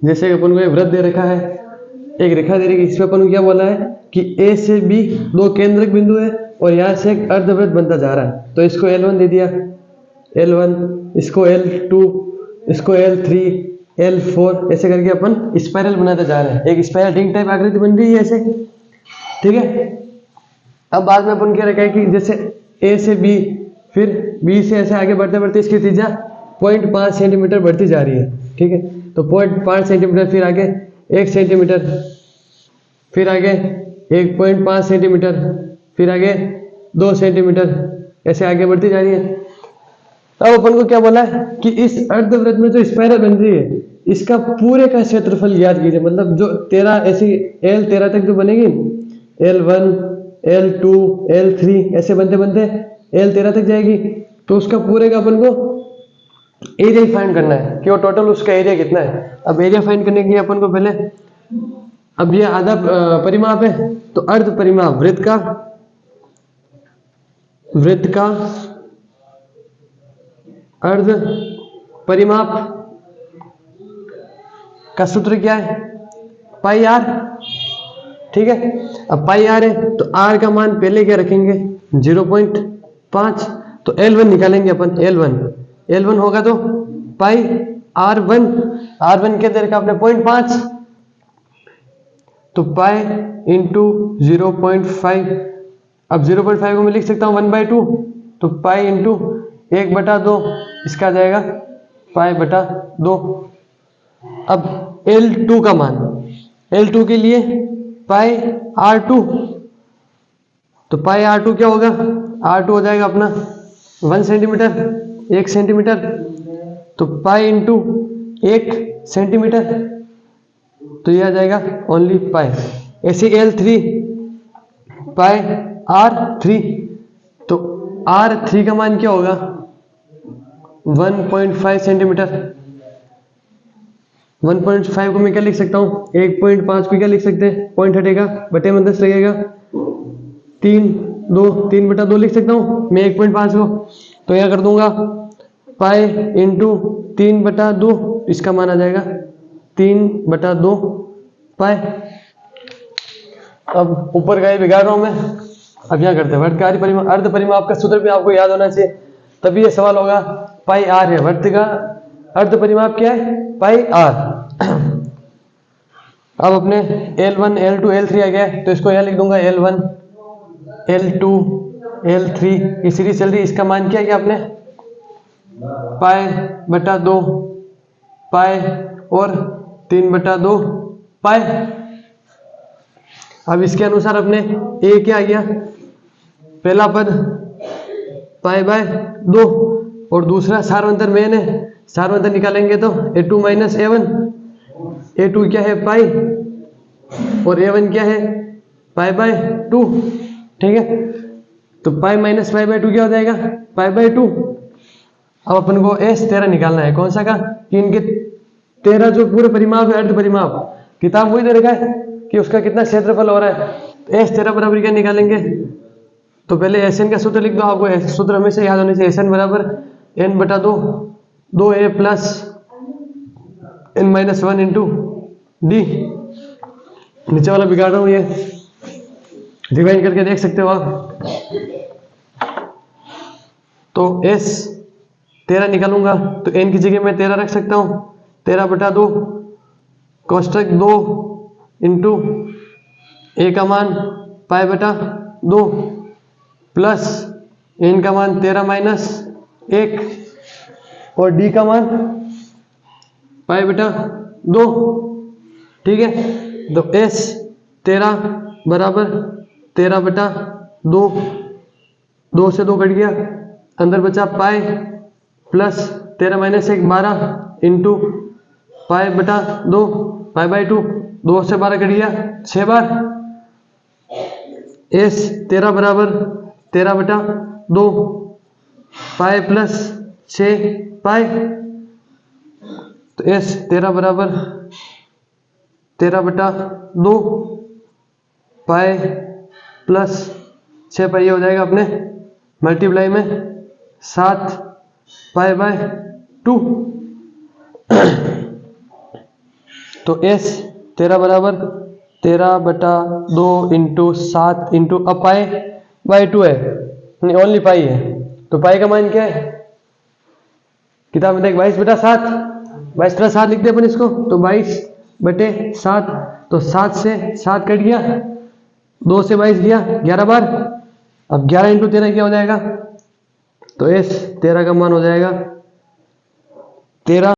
जैसे अपन को एक वृत्त दे रखा है, एक रेखा दे रखी है, इसमें अपन को क्या बोला है कि ए से बी दो केंद्रक बिंदु है और यहाँ से एक अर्धवृत्त बनता जा रहा है, तो इसको L1 दे दिया, L1, इसको L2, इसको L3, L4, ऐसे करके अपन स्पाइरल बनाते जा रहे हैं। एक स्पाइरल रिंग टाइप आकृति बन रही है ऐसे, ठीक है। अब बाद में अपन क्या रखा है कि जैसे ए से बी, फिर बी से ऐसे आगे बढ़ते बढ़ते इसकी त्रिज्या 0.5 सेंटीमीटर बढ़ती जा रही है, ठीक है। तो 0.5 सेंटीमीटर, फिर आगे 1 सेंटीमीटर, फिर आगे 1.5 सेंटीमीटर, फिर आगे 2 सेंटीमीटर, ऐसे आगे बढ़ती जा रही है। अब अपन को क्या बोला है कि इस अर्धवृत्त में जो स्पाइरल बन रही है इसका पूरे का क्षेत्रफल ज्ञात कीजिए। मतलब जो 13 ऐसी L13 तक जो बनेगी, L1, L2, L3 ऐसे बनते बनते L13 तक जाएगी, तो उसका पूरे का अपन को एरिया फाइंड करना है कि वो टोटल उसका एरिया कितना है। अब एरिया फाइंड करने के लिए अपन को पहले, अब ये आधा परिमाप है तो अर्ध परिमाप वृत्त का अर्ध परिमाप का सूत्र क्या है, पाई आर, ठीक है। अब पाई आर है तो आर का मान पहले क्या रखेंगे 0.5, तो L1 निकालेंगे अपन। L1 होगा तो पाई R1 के दर का अपने 0.5, तो पाई इंटू 0.5। अब 0.5 को मैं लिख सकता हूँ 1/2, तो पाई इंटू 1/2, इसका जाएगा पाई बटा 2। अब L2 का मान, L2 के लिए पाई R2, तो पाई R2 क्या होगा, R2 हो जाएगा अपना 1 सेंटीमीटर, तो पाई इंटू 1 सेंटीमीटर, तो यह आ जाएगा ओनली पाई। ऐसे L3 पाई R3, तो R3 का मान क्या होगा 1.5 सेंटीमीटर। 1.5 को मैं क्या लिख सकता हूँ, 1.5 को क्या लिख सकते हैं, पॉइंट हटेगा, बटे में 10 लगेगा, 3/2 लिख सकता हूँ मैं 1.5 को। तो यह कर दूंगा पाई इंटू 3/2, इसका मान आ जाएगा 3/2 पाई। अब ऊपर का ये बिगाड़ रहा हूं मैं। अब यहाँ करते हैं वर्तकारी परिमाप, अर्ध परिमाप का सूत्र भी आपको याद होना चाहिए, तभी ये सवाल होगा। पाई आर है, वर्त का अर्ध परिमाप क्या है, पाई आर। अब अपने L1, L2, L3 आ गया, तो इसको यहाँ लिख दूंगा L1, L2, L3 की सीरीज चल रही है। इसका मान क्या है आपने पाई बटा 2 पाई और 3/2 पाई। अब इसके अनुसार अपने ए क्या आ गया, पहला पद पाई बाय 2 और दूसरा सार्वंतर मेन है, सार्वंतर निकालेंगे तो A2 माइनस A1, A2 क्या है पाई और A1 क्या है पाई बाय 2, ठीक है। तो पाई माइनस पाई बाय 2 क्या हो जाएगा, पाई बाय 2। अब अपन को S13 निकालना है, कौन सा का, कि इनके 13 जो पूरे परिमाप है, अर्ध परिमाप, किताब वही दे रखा है कि उसका कितना क्षेत्रफल हो रहा है। तो S13 बराबर क्या निकालेंगे, तो पहले Sn का सूत्र लिख दो। आपको सूत्र हमेशा याद होने चाहिए, Sn बराबर n/2, 2a plus n-1 into D. नीचे वाला बिगाड़ रहा हूँ, ये डिवाइड करके देख सकते हो आप। तो S13 निकालूंगा तो n की जगह मैं 13 रख सकता हूँ, 13/2 कोष्टक 2 इंटू a का मान पाई बटा 2 प्लस n का मान 13 माइनस 1 और d का मान पाई बटा 2, ठीक है। तो S13 बराबर 13/2, 2 से 2 कट गया, अंदर बचा pi plus 13 minus 1 12 into pi बटा 2 पाई बाय 2, 2 से 12 कट गया 6 बार। S13 बराबर 13/2 पाई प्लस 6 पाई। तो S13 बराबर 13/2 पाई प्लस 6 पाई, हो जाएगा अपने मल्टीप्लाई में 7 पाई बाय 2। तो एस 13 बराबर 13/2 इंटू 7 इंटू अब पाई बाई 2 है, नहीं ओनली पाई है, तो पाई का मान क्या है, किताब में देख 22/7, 22/7 लिखते अपन इसको, तो 22/7, तो 7 से 7 कट गया, 2 से 22 गया 11 बार, अब 11 इंटू 13 क्या हो जाएगा, तो एस 13 का मान हो जाएगा 13